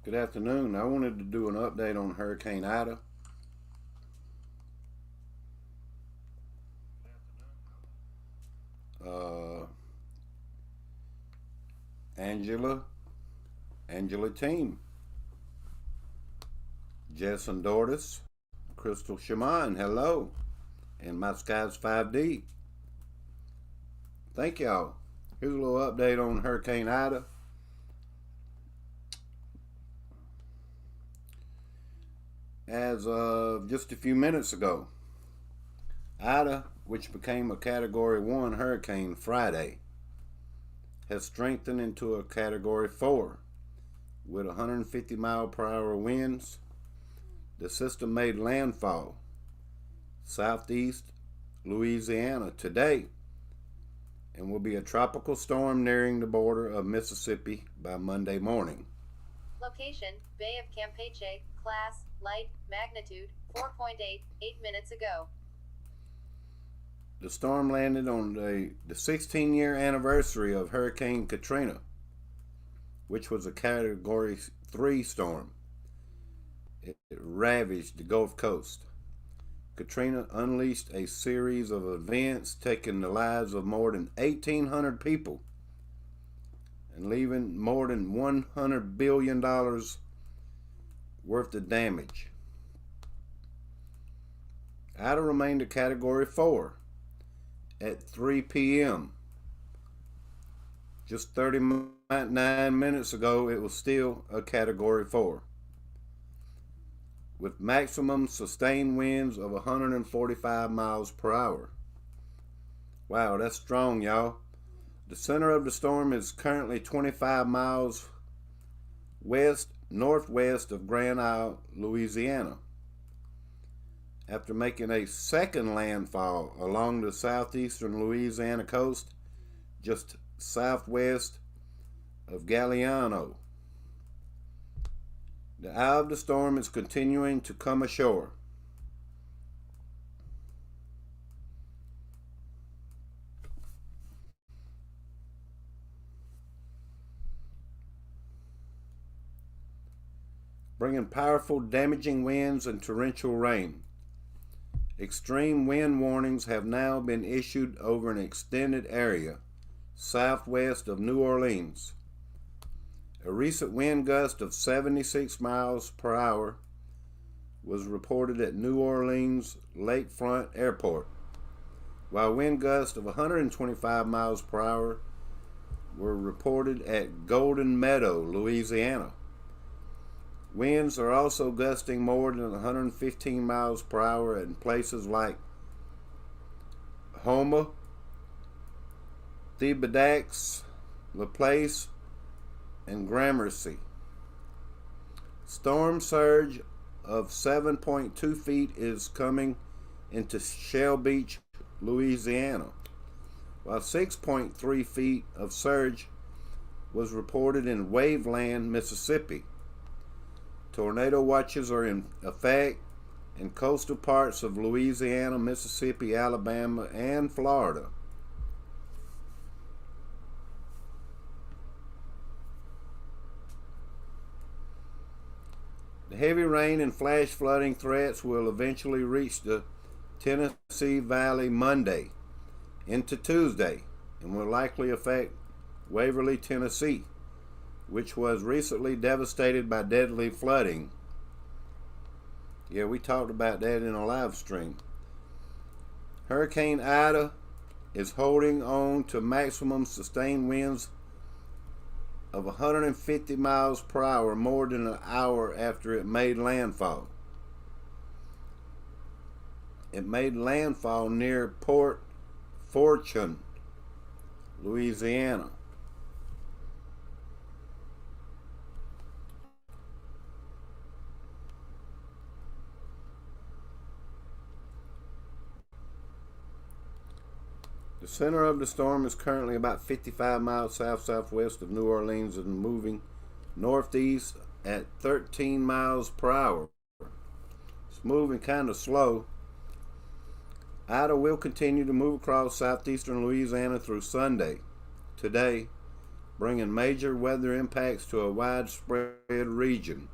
Good afternoon. I wanted to do an update on Hurricane Ida. Uh, Angela Team, Jess and Dortis, Crystal Shaman, hello, and my Skies 5D. Thank y'all. Here's a little update on Hurricane Ida. As of just a few minutes ago, Ida, which became a Category 1 hurricane Friday, has strengthened into a Category 4 with 150-mile-per-hour winds. The system made landfall southeast Louisiana today and will be a tropical storm nearing the border of Mississippi by Monday morning. Location, Bay of Campeche, class, light, magnitude, 4.8, 8 minutes ago. The storm landed on the 16-year anniversary of Hurricane Katrina, which was a Category 3 storm. It ravaged the Gulf Coast. Katrina unleashed a series of events taking the lives of more than 1,800 people and leaving more than $100 billion worth of damage. Ida remained a Category 4 at 3 p.m. Just 39 minutes ago, it was still a Category 4 with maximum sustained winds of 145 miles per hour. Wow, that's strong, y'all. The center of the storm is currently 25 miles northwest of Grand Isle, Louisiana. After making a second landfall along the southeastern Louisiana coast, just southwest of Galliano. The eye of the storm is continuing to come ashore. Bringing powerful, damaging winds and torrential rain. Extreme wind warnings have now been issued over an extended area southwest of New Orleans. A recent wind gust of 76 miles per hour was reported at New Orleans Lakefront Airport, while wind gusts of 125 miles per hour were reported at Golden Meadow, Louisiana. Winds are also gusting more than 115 miles per hour in places like Houma, Thibodaux, Laplace, and Gramercy. Storm surge of 7.2 feet is coming into Shell Beach, Louisiana, while 6.3 feet of surge was reported in Waveland, Mississippi. Tornado watches are in effect in coastal parts of Louisiana, Mississippi, Alabama, and Florida. The heavy rain and flash flooding threats will eventually reach the Tennessee Valley Monday into Tuesday and will likely affect Waverly, Tennessee, which was recently devastated by deadly flooding. Yeah, we talked about that in a live stream. Hurricane Ida is holding on to maximum sustained winds of 150 miles per hour more than an hour after it made landfall. It made landfall near Port Fortune, Louisiana. The center of the storm is currently about 55 miles south-southwest of New Orleans and moving northeast at 13 miles per hour. It's moving kind of slow. Ida will continue to move across southeastern Louisiana through Sunday. Today, bringing major weather impacts to a widespread region.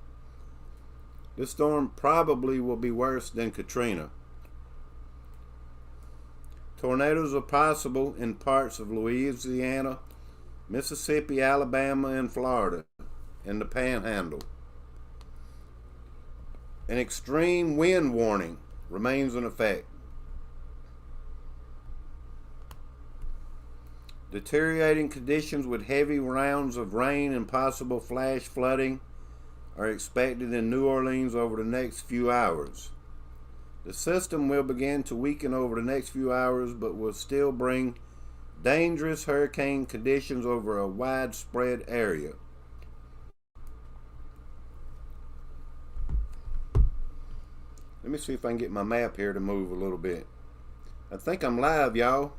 This storm probably will be worse than Katrina. Tornadoes are possible in parts of Louisiana, Mississippi, Alabama, and Florida, and the Panhandle. An extreme wind warning remains in effect. Deteriorating conditions with heavy rounds of rain and possible flash flooding are expected in New Orleans over the next few hours. The system will begin to weaken over the next few hours, but will still bring dangerous hurricane conditions over a widespread area. Let me see if I can get my map here to move a little bit. I think I'm live, y'all.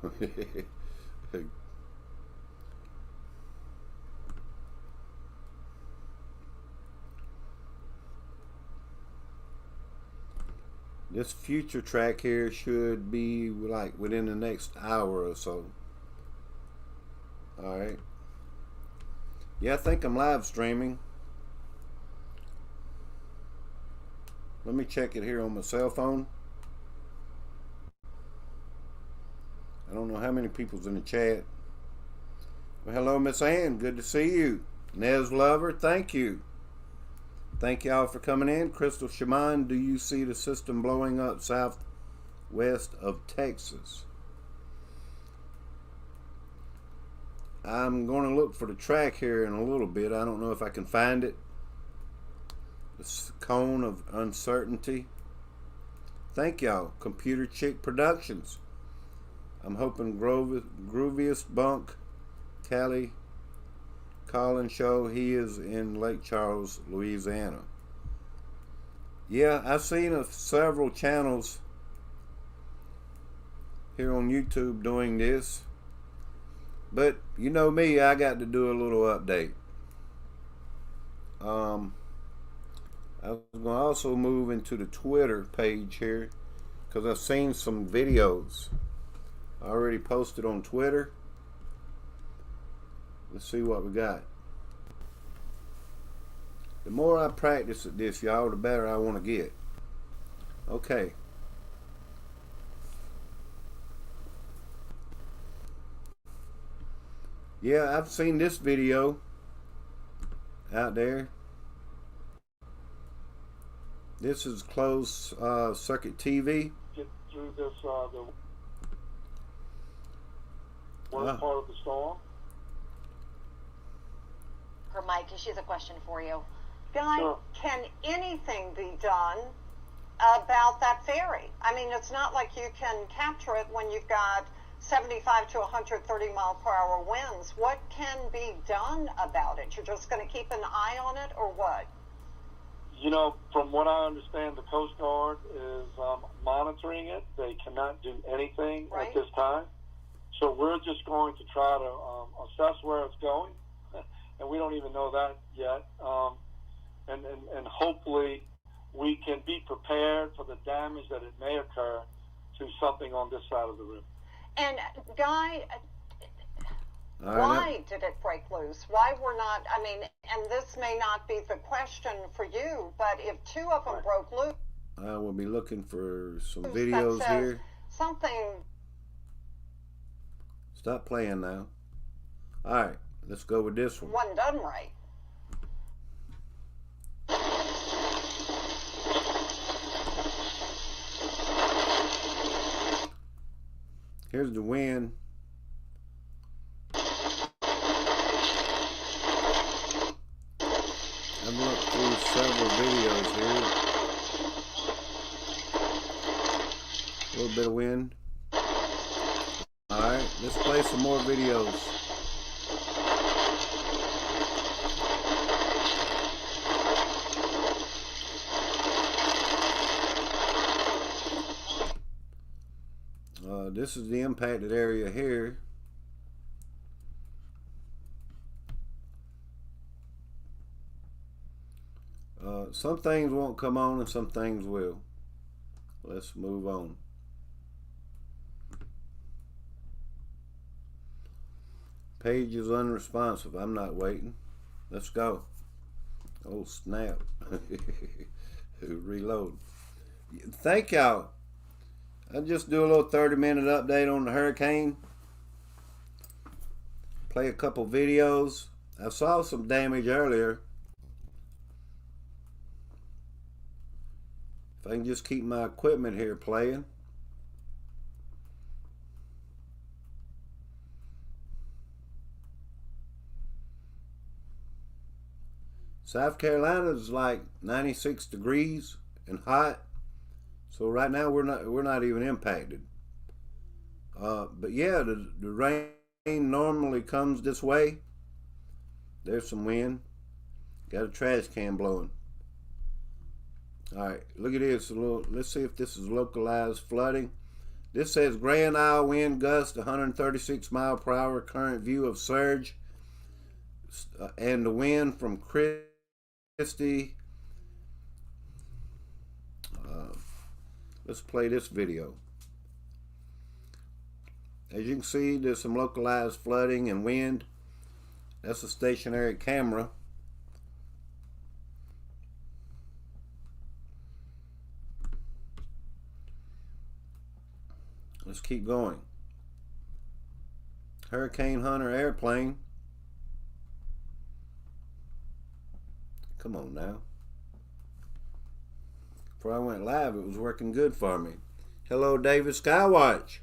This future track here should be like within the next hour or so. Alright. Yeah, I think I'm live streaming. Let me check it here on my cell phone. I don't know how many people's in the chat. Well, hello, Miss Ann. Good to see you. Nez Lover, thank you. Thank y'all for coming in. Crystal Shaman, do you see the system blowing up southwest of Texas? I'm going to look for the track here in a little bit. I don't know if I can find it. This cone of uncertainty. Thank y'all. Computer Chick Productions. I'm hoping Grooviest Bunk, Callie Colin show. He is in Lake Charles, Louisiana. Yeah, I've seen several channels here on YouTube doing this, but you know me, I got to do a little update. I was going to also move into the Twitter page here because I've seen some videos I already posted on Twitter. Let's see what we got. The more I practice at this, y'all, the better I want to get. Okay. Yeah, I've seen this video out there. This is closed circuit TV. Get through this, the worst part of the storm. Her mic, she has a question for you. Guy, Sure. can anything be done about that ferry? I mean, it's not like you can capture it when you've got 75 to 130 mile per hour winds. What can be done about it? You're just going to keep an eye on it, or what? You know, from what I understand, the Coast Guard is monitoring it. They cannot do anything Right. at this time. So we're just going to try to assess where it's going. And we don't even know that yet. And hopefully we can be prepared for the damage that it may occur to something on this side of the river. And Guy, All right, why did it break loose? Why were not, I mean, and this may not be the question for you, but if two of them Right. broke loose, I will be looking for some that videos says here. something. Stop playing now. All right, let's go with this one. Wasn't done right. Here's the wind. I've looked through several videos here. A little bit of wind. Alright, let's play some more videos. This is the impacted area here. Some things won't come on and some things will. Let's move on. Page is unresponsive. I'm not waiting. Let's go. Oh, snap. Reload. Thank y'all. I'll just do a little 30-minute update on the hurricane. Play a couple videos. I saw some damage earlier. If I can just keep my equipment here playing. South Carolina is like 96 degrees and hot, so right now we're not even impacted. But yeah, the rain normally comes this way. There's some wind. Got a trash can blowing. All right, look at this. Let's see if this is localized flooding. This says Grand Isle wind gust 136 mile per hour. Current view of surge and the wind from Christie. Let's play this video. As you can see, there's some localized flooding and wind. That's a stationary camera. Let's keep going. Hurricane Hunter airplane. Come on now. Before I went live, it was working good for me. Hello, David Skywatch.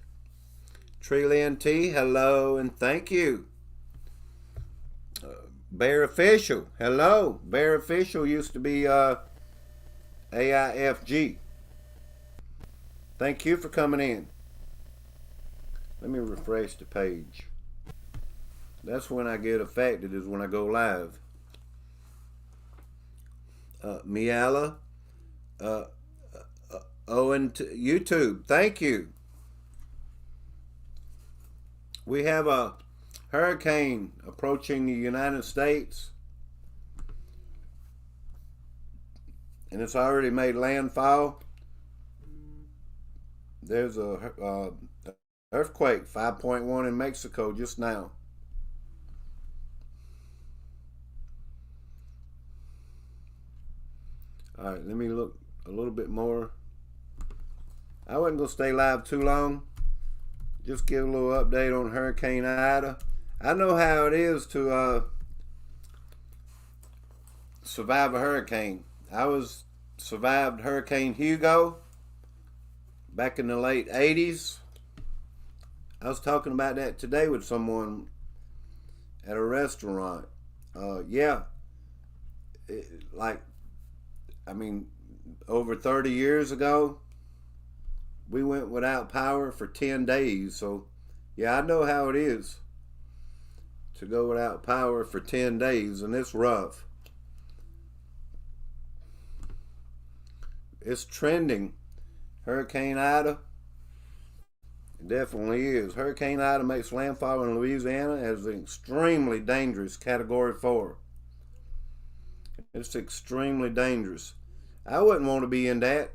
Treeland T, hello and thank you. Bear Official, hello. Bear Official used to be AIFG. Thank you for coming in. Let me refresh the page. That's when I get affected, is when I go live. Miala, Owen, YouTube, thank you. We have a hurricane approaching the United States, and it's already made landfall. There's a earthquake 5.1 in Mexico just now. All right, let me look a little bit more. I wasn't going to stay live too long. Just give a little update on Hurricane Ida. I know how it is to survive a hurricane. I survived Hurricane Hugo back in the late 80s. I was talking about that today with someone at a restaurant. Yeah, over 30 years ago, we went without power for 10 days. So, yeah, I know how it is to go without power for 10 days, and it's rough. It's trending. Hurricane Ida. It definitely is. Hurricane Ida makes landfall in Louisiana as an extremely dangerous Category 4. It's extremely dangerous. I wouldn't want to be in that.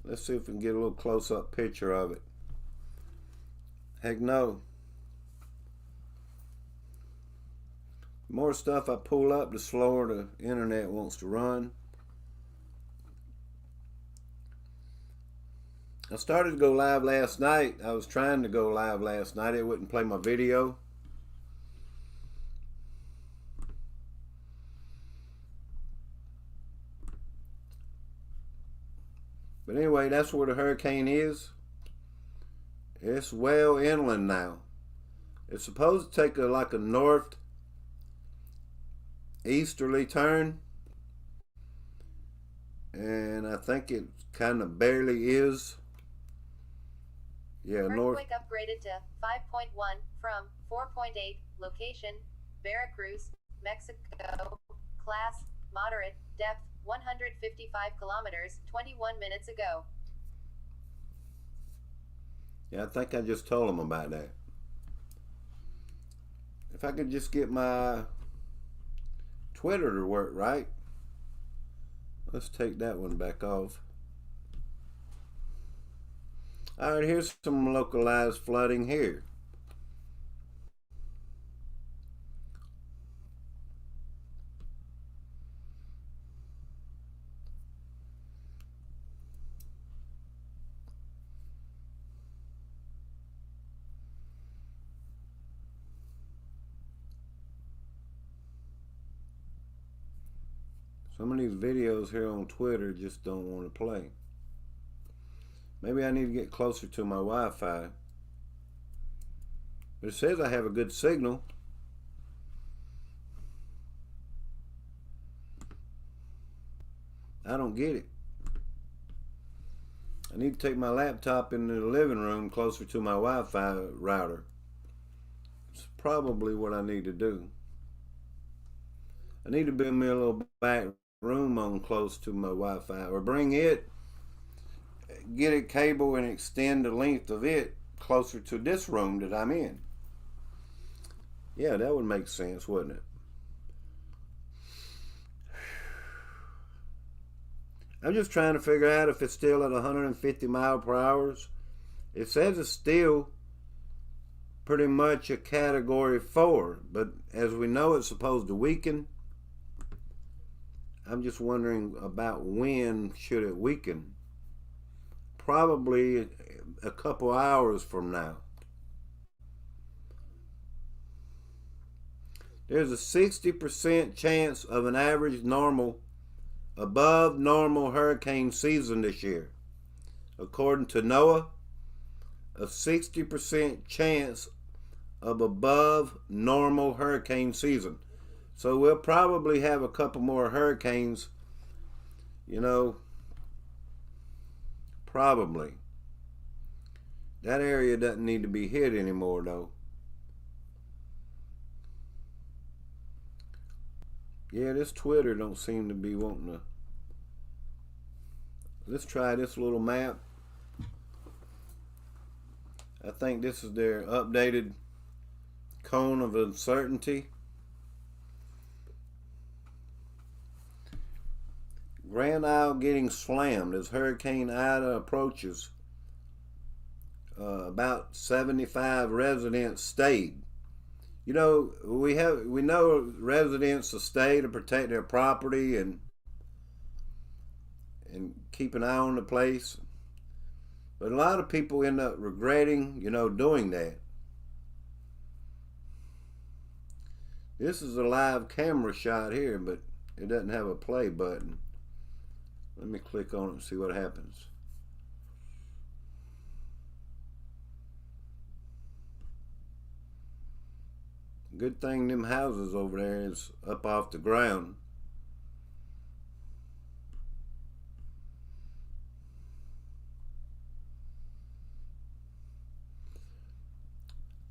Let's see if we can get a little close-up picture of it. Heck no. The more stuff I pull up, the slower the internet wants to run. I started to go live last night. I was trying to go live last night. It wouldn't play my video. But anyway, that's where the hurricane is. It's well inland now. It's supposed to take like a northeasterly turn. And I think it kind of barely is. Yeah, Earthquake upgraded to 5.1 from 4.8. Location, Veracruz, Mexico. Class, moderate. Depth, 155 kilometers, 21 minutes ago. Yeah, I think I just told them about that. If I could just get my Twitter to work right. Let's take that one back off. All right, here's some localized flooding here. Some of these videos here on Twitter just don't want to play. Maybe I need to get closer to my Wi-Fi. But it says I have a good signal. I don't get it. I need to take my laptop into the living room closer to my Wi-Fi router. It's probably what I need to do. I need to build me a little back room on close to my Wi-Fi, or bring it, get a cable and extend the length of it closer to this room that I'm in. Yeah, that would make sense, wouldn't it? I'm just trying to figure out if it's still at 150 miles per hour. It says it's still pretty much a category 4, but as we know, it's supposed to weaken. I'm just wondering about when should it weaken. Probably a couple hours from now. There's a 60% chance of an average above normal hurricane season this year. According to NOAA, a 60% chance of above normal hurricane season. So we'll probably have a couple more hurricanes, probably. That area doesn't need to be hit anymore, though. Yeah, this Twitter don't seem to be wanting to. Let's try this little map. I think this is their updated cone of uncertainty. Grand Isle getting slammed as Hurricane Ida approaches. About 75 residents stayed. We know residents will stay to protect their property and keep an eye on the place. But a lot of people end up regretting, doing that. This is a live camera shot here, but it doesn't have a play button. Let me click on it and see what happens. Good thing them houses over there is up off the ground.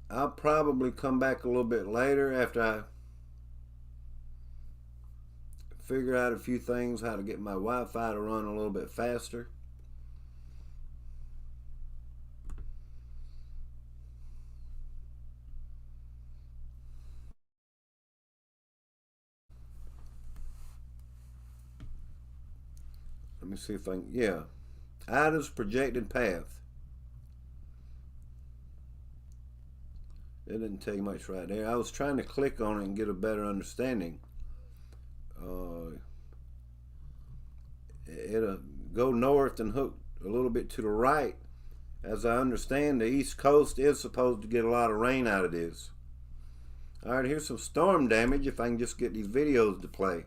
I'll probably come back a little bit later after I figure out a few things, how to get my Wi-Fi to run a little bit faster. Let me see if I can, yeah. Ida's projected path. It didn't tell you much right there. I was trying to click on it and get a better understanding. It'll go north and hook a little bit to the right. As I understand, the East Coast is supposed to get a lot of rain out of this. Alright, here's some storm damage if I can just get these videos to play.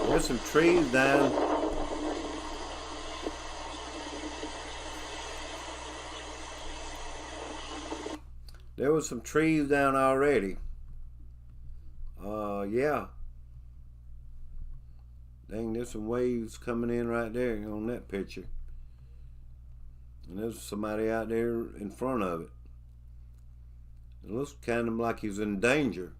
There's some trees down. There was some trees down already. Yeah. Dang, there's some waves coming in right there on that picture. And there's somebody out there in front of it. It looks kind of like he's in danger.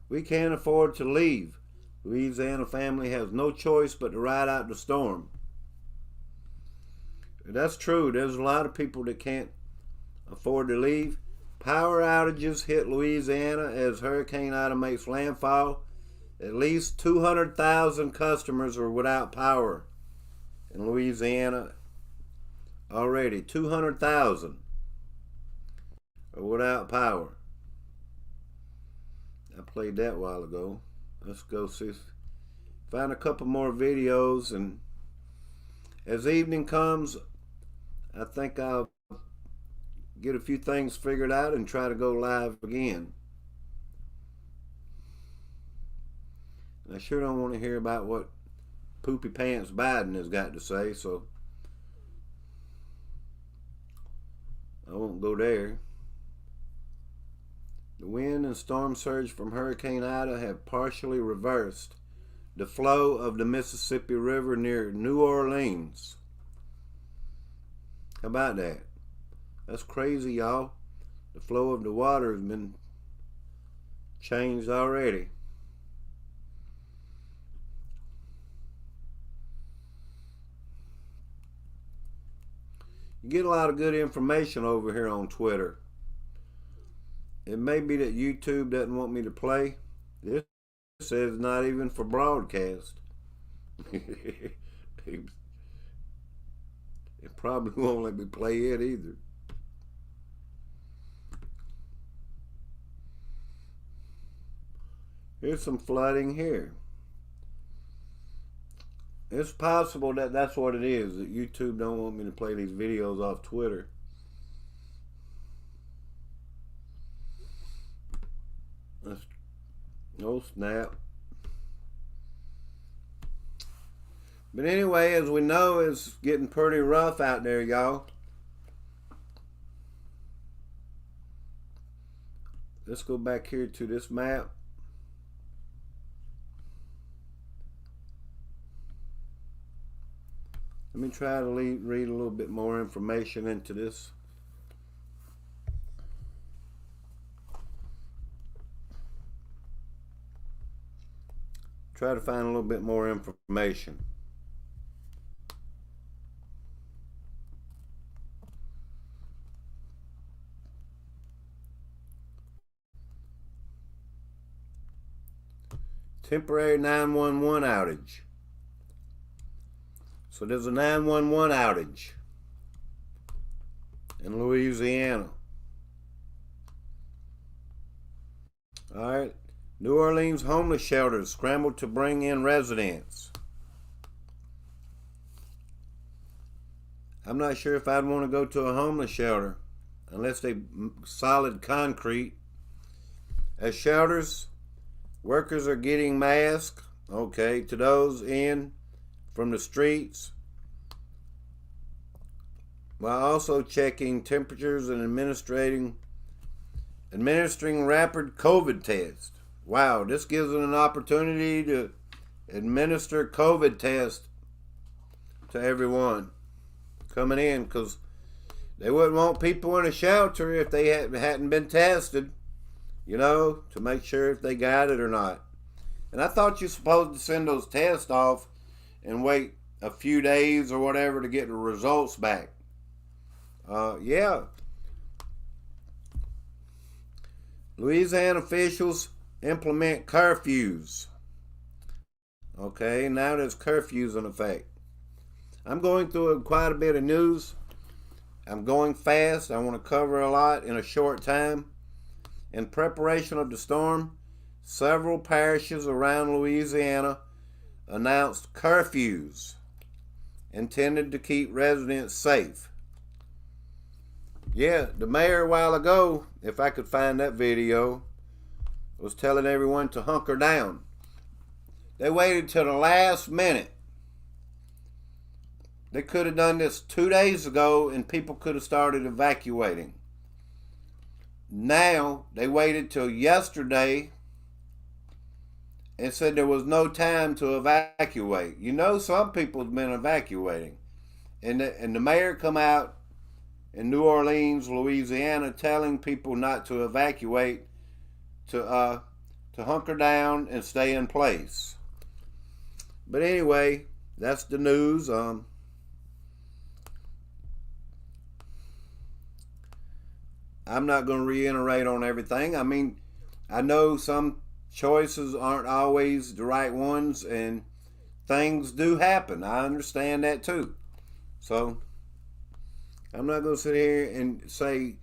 We can't afford to leave. Louisiana family has no choice but to ride out the storm. That's true. There's a lot of people that can't afford to leave. Power outages hit Louisiana as Hurricane Ida makes landfall. At least 200,000 customers are without power in Louisiana already. 200,000. or without power. I played that a while ago. Let's go see, find a couple more videos, and as evening comes, I think I'll get a few things figured out and try to go live again. I sure don't want to hear about what Poopy Pants Biden has got to say, so I won't go there. The wind and storm surge from Hurricane Ida have partially reversed the flow of the Mississippi River near New Orleans. How about that? That's crazy, y'all. The flow of the water has been changed already. You get a lot of good information over here on Twitter. It may be that YouTube doesn't want me to play. This says not even for broadcast. It probably won't let me play it either. Here's some flooding here. It's possible that that's what it is, that YouTube don't want me to play these videos off Twitter. No snap. But anyway, as we know, it's getting pretty rough out there, y'all. Let's go back here to this map. Let me try to read a little bit more information into this. Try to find a little bit more information. Temporary 911 outage. So there's a 911 outage in Louisiana. All right. New Orleans homeless shelters scrambled to bring in residents. I'm not sure if I'd want to go to a homeless shelter unless they solid concrete. As shelters, workers are getting masks, okay, to those in from the streets, while also checking temperatures and administering rapid COVID tests. Wow, this gives them an opportunity to administer COVID test to everyone coming in, because they wouldn't want people in a shelter if they hadn't been tested, you know, to make sure if they got it or not. And I thought you're supposed to send those tests off and wait a few days or whatever to get the results back. Yeah. Louisiana officials implement curfews. Okay, now there's curfews in effect. I'm going through quite a bit of news. I'm going fast. I want to cover a lot in a short time. In preparation of the storm, several parishes around Louisiana announced curfews intended to keep residents safe. Yeah, the mayor a while ago, if I could find that video, was telling everyone to hunker down. They waited till the last minute. They could have done this 2 days ago and people could have started evacuating. Now, they waited till yesterday and said there was no time to evacuate. You know, some people have been evacuating. And the mayor come out in New Orleans, Louisiana, telling people not to evacuate, to hunker down and stay in place. But anyway, that's the news. I'm not going to reiterate on everything. I mean, I know some choices aren't always the right ones, and things do happen. I understand that too. So I'm not going to sit here and say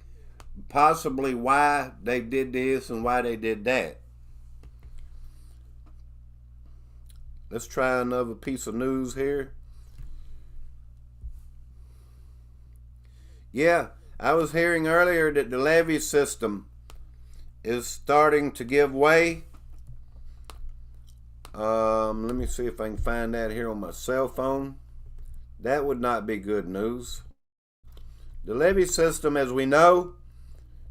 possibly why they did this and why they did that. Let's try another piece of news here. Yeah, I was hearing earlier that the levee system is starting to give way. Let me see if I can find that here on my cell phone. That would not be good news. The levee system, as we know,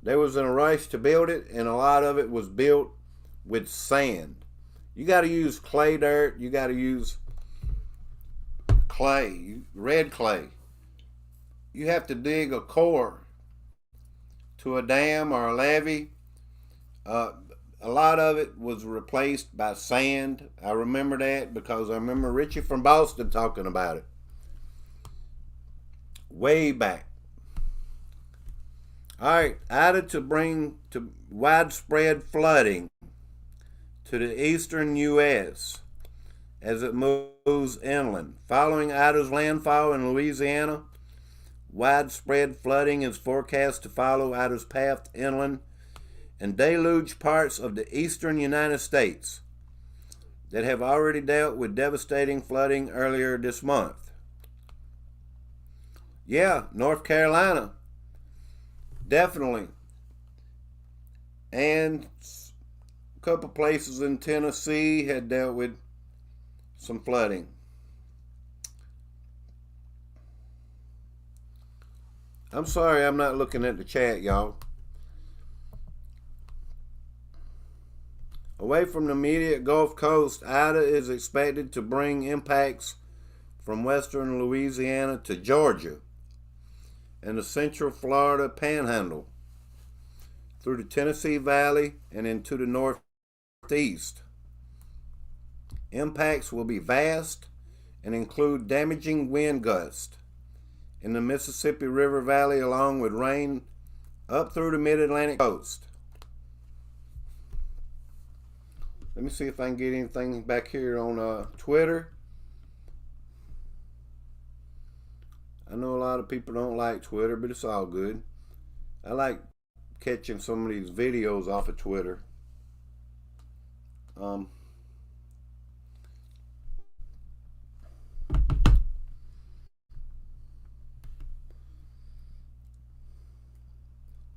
there was in a rush to build it, and a lot of it was built with sand. You got to use clay dirt. You got to use clay, red clay. You have to dig a core to a dam or a levee. A lot of it was replaced by sand. I remember that because I remember Richie from Boston talking about it way back. All right, added to bring to widespread flooding to the eastern U.S. as it moves inland. Following Ida's landfall in Louisiana, widespread flooding is forecast to follow Ida's path inland and deluge parts of the eastern United States that have already dealt with devastating flooding earlier this month. Yeah, North Carolina, definitely. And a couple places in Tennessee had dealt with some flooding. I'm sorry I'm not looking at the chat, y'all. Away from the immediate Gulf Coast, Ida is expected to bring impacts from western Louisiana to Georgia and the central Florida panhandle through the Tennessee Valley and into the northeast. Impacts will be vast and include damaging wind gusts in the Mississippi River Valley along with rain up through the mid-Atlantic coast. Let me see if I can get anything back here on Twitter. I know a lot of people don't like Twitter, but it's all good. I like catching some of these videos off of Twitter.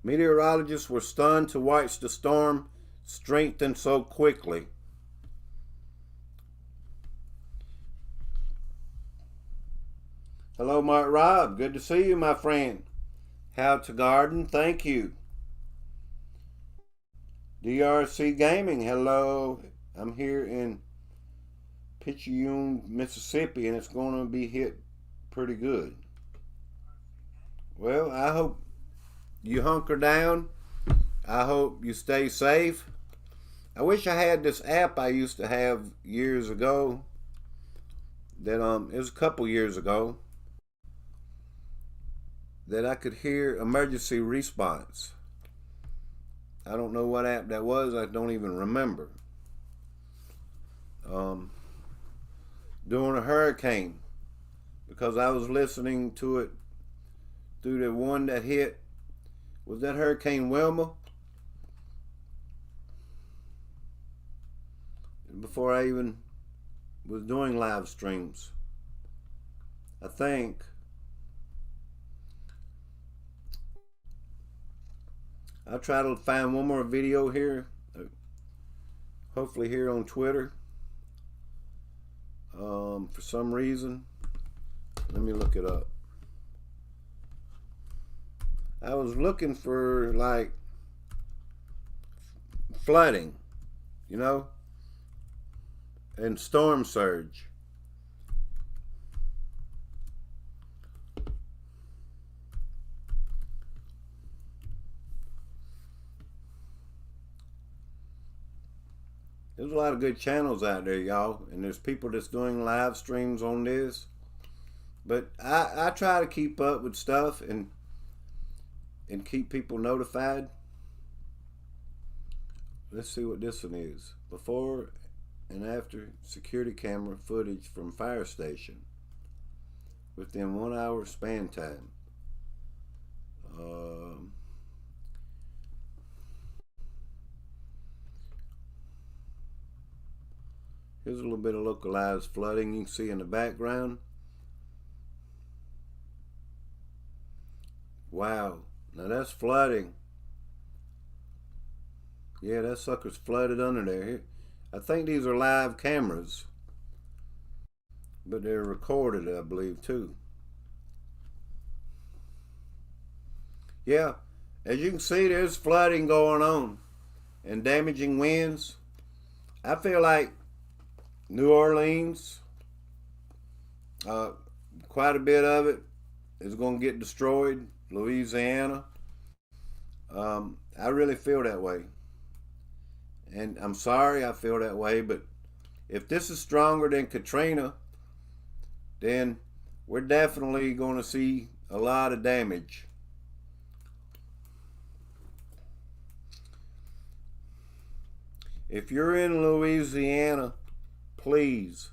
Meteorologists were stunned to watch the storm strengthen so quickly. Hello, Mark Rob. Good to see you, my friend. How to Garden, thank you. DRC Gaming, hello. I'm here in Picayune, Mississippi, and it's going to be hit pretty good. Well, I hope you hunker down. I hope you stay safe. I wish I had this app I used to have years ago. That it was a couple years ago. That I could hear emergency response. I don't know what app that was. I don't even remember. During a hurricane, because I was listening to it through the one that hit. Was that Hurricane Wilma? Before I even was doing live streams, I think. I'll try to find one more video here, hopefully here on Twitter. For some reason, let me look it up. I was looking for like flooding, you know, and storm surge. There's a lot of good channels out there, y'all, and there's people that's doing live streams on this. But I try to keep up with stuff and keep people notified. Let's see what this one is. Before and after security camera footage from fire station within 1 hour span time. Here's a little bit of localized flooding you can see in the background. Wow, now that's flooding. Yeah, that sucker's flooded under there. I think these are live cameras, but they're recorded, I believe, too. Yeah, as you can see, there's flooding going on and damaging winds. I feel like New Orleans, quite a bit of it is going to get destroyed. Louisiana, I really feel that way. And I'm sorry I feel that way, but if this is stronger than Katrina, then we're definitely going to see a lot of damage. If you're in Louisiana, please,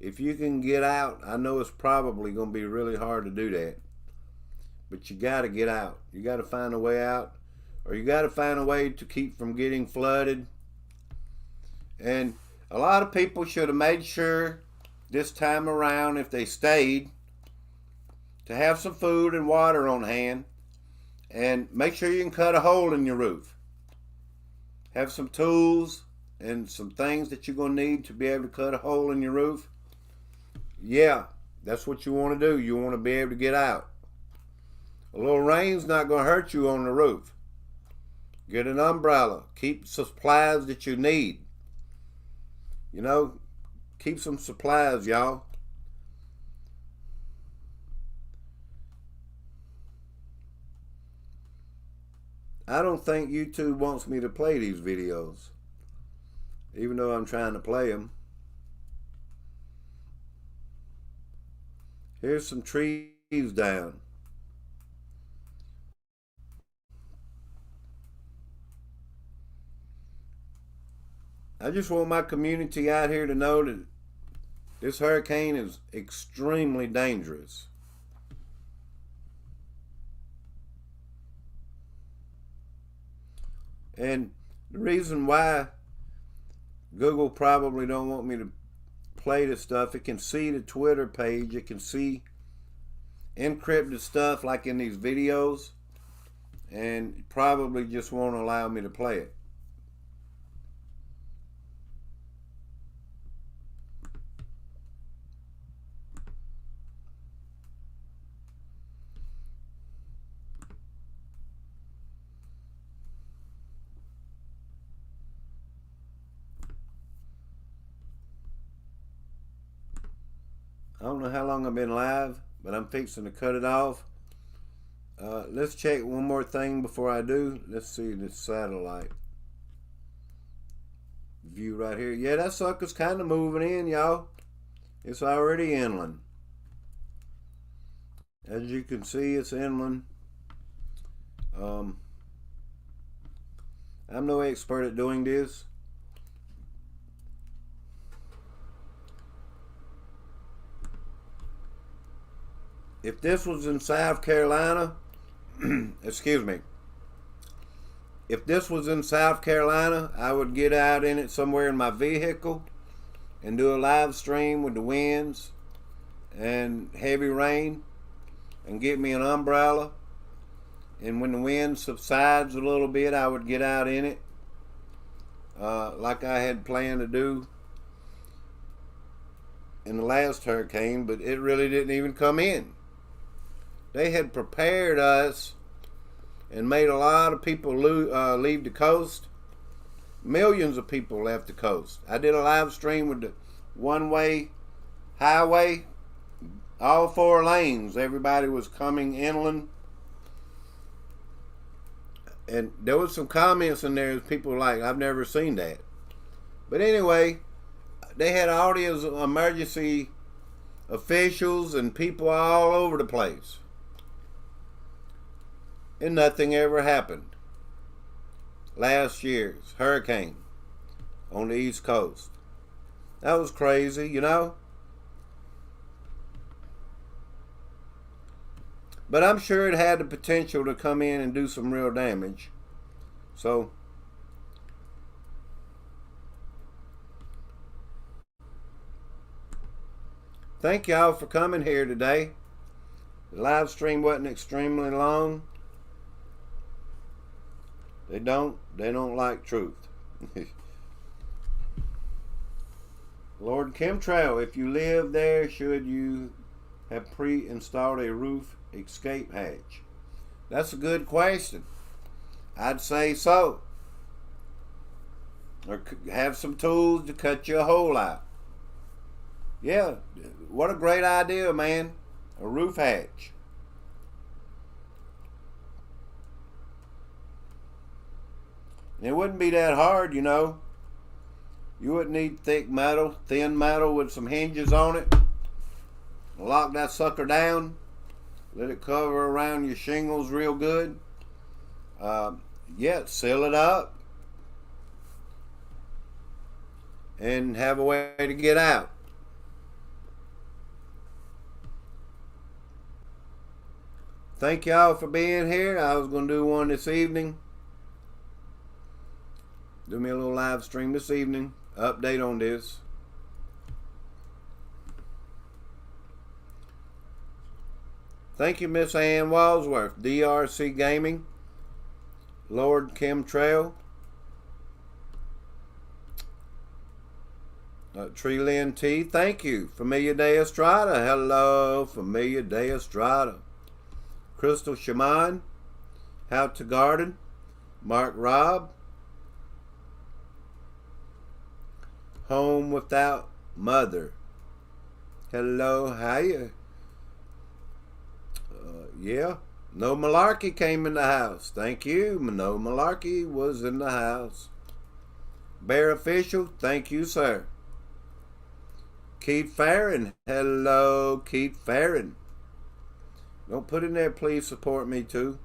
if you can get out, I know it's probably going to be really hard to do that, but you got to get out. You got to find a way out, or you got to find a way to keep from getting flooded. And a lot of people should have made sure this time around, if they stayed, to have some food and water on hand, and make sure you can cut a hole in your roof. Have some tools and some things that you're going to need to be able to cut a hole in your roof. Yeah, that's what you want to do. You want to be able to get out. A little rain's not going to hurt you on the roof. Get an umbrella. Keep supplies that you need. You know, keep some supplies, y'all. I don't think YouTube wants me to play these videos, even though I'm trying to play them. Here's some trees down. I just want my community out here to know that this hurricane is extremely dangerous. And the reason why Google probably don't want me to play this stuff, it can see the Twitter page, it can see encrypted stuff like in these videos, and probably just won't allow me to play it. I don't know how long I've been live, but I'm fixing to cut it off. Let's check one more thing before I do. Let's see this satellite view right here. Yeah, that sucker's kind of moving in, y'all. It's already inland. As you can see, it's inland. I'm no expert at doing this. If this was in South Carolina, excuse me, if this was in South Carolina, I would get out in it somewhere in my vehicle and do a live stream with the winds and heavy rain and get me an umbrella. And when the wind subsides a little bit, I would get out in it like I had planned to do in the last hurricane, but it really didn't even come in. They had prepared us and made a lot of people leave the coast. Millions of people left the coast. I did a live stream with the one-way highway, all 4 lanes. Everybody was coming inland. And there was some comments in there, people like, I've never seen that. But anyway, they had all these emergency officials and people all over the place. And nothing ever happened. Last year's hurricane on the East Coast. That was crazy, you know? But I'm sure it had the potential to come in and do some real damage. So thank y'all for coming here today. The live stream wasn't extremely long. They don't like truth. Lord Chemtrail, if you live there, should you have pre-installed a roof escape hatch? That's a good question. I'd say so. Or have some tools to cut you a hole out. Yeah, what a great idea, man. A roof hatch. It wouldn't be that hard, you know. You wouldn't need thick metal, thin metal with some hinges on it. Lock that sucker down. Let it cover around your shingles real good. Yeah, seal it up. And have a way to get out. Thank y'all for being here. I was going to do one this evening. Do me a little live stream this evening. Update on this. Thank you, Miss Ann Walsworth. DRC Gaming. Lord Chemtrail. Tree Lynn T. Thank you. Familia de Estrada. Hello, Familia de Estrada. Crystal Shaman. How to Garden. Mark Robb. Home Without Mother. Hello, how you? Yeah. No Malarkey came in the house. Thank you. No Malarkey was in the house. Bear Official. Thank you, sir. Keith Farron. Hello, Keith Farron. Don't put in there, please support me too.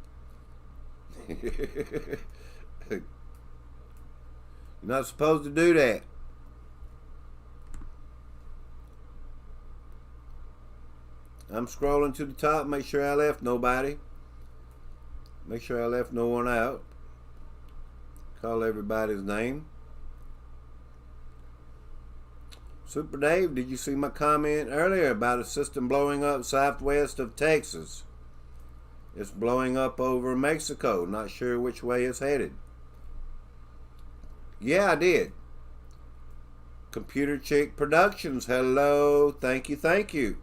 You're not supposed to do that. I'm scrolling to the top, make sure I left nobody. Make sure I left no one out. Call everybody's name. Super Dave, did you see my comment earlier about a system blowing up southwest of Texas? It's blowing up over Mexico. Not sure which way it's headed. Yeah, I did. Computer Chick Productions, hello. Thank you, thank you.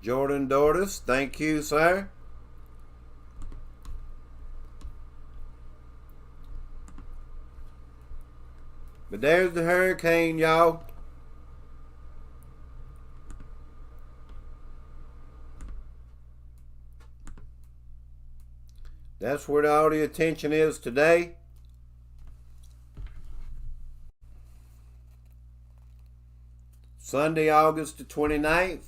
Jordan Dortis, thank you, sir. But there's the hurricane, y'all. That's where all the attention is today. Sunday, August the 29th.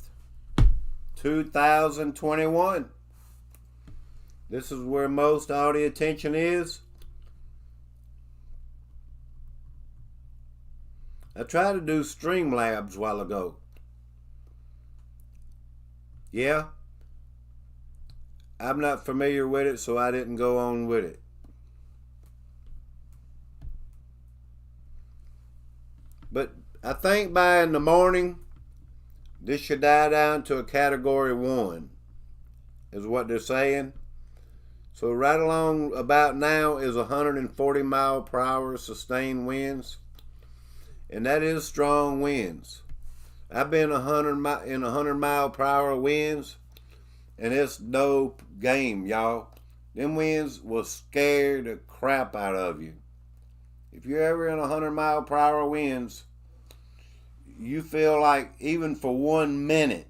2021. This is where most all the attention is. I tried to do Streamlabs a while ago. Yeah. I'm not familiar with it, so I didn't go on with it. But I think by in the morning, this should die down to a category 1, is what they're saying. So right along about now is 140 mile per hour sustained winds. And that is strong winds. I've been in 100 mile per hour winds, and it's no game, y'all. Them winds will scare the crap out of you. If you're ever in 100 mile per hour winds, you feel like, even for 1 minute,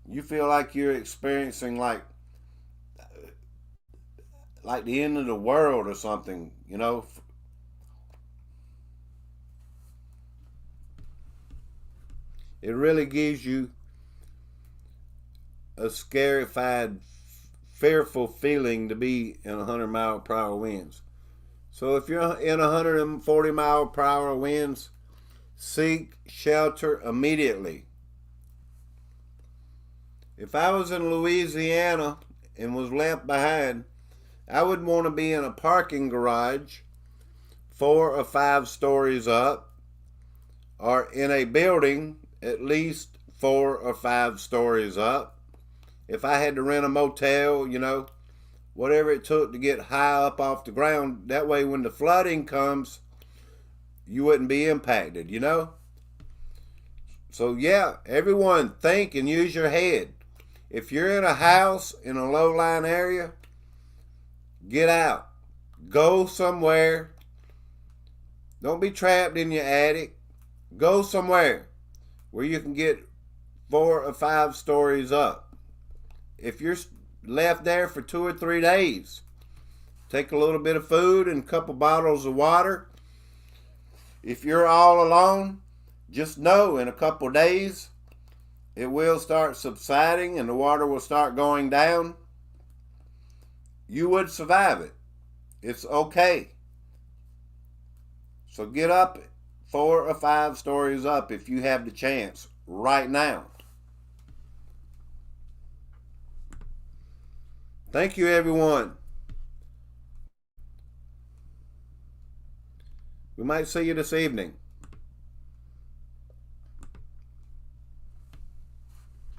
you feel like you're experiencing like the end of the world or something, you know. It really gives you a scarified, fearful feeling to be in 100 mile per hour winds. So if you're in 140 mile per hour winds, seek shelter immediately. If I was in Louisiana and was left behind, I would want to be in a parking garage 4 or 5 stories up, or in a building at least 4 or 5 stories up. If I had to rent a motel, you know, whatever it took to get high up off the ground, that way when the flooding comes, you wouldn't be impacted, you know? So yeah, everyone think and use your head. If you're in a house in a low-lying area, get out. Go somewhere. Don't be trapped in your attic. Go somewhere where you can get 4 or 5 stories up. If you're left there for 2 or 3 days, take a little bit of food and a couple bottles of water. If you're all alone, just know in a couple days it will start subsiding and the water will start going down. You would survive it. It's okay. So get up 4 or 5 stories up if you have the chance right now. Thank you, everyone. We might see you this evening.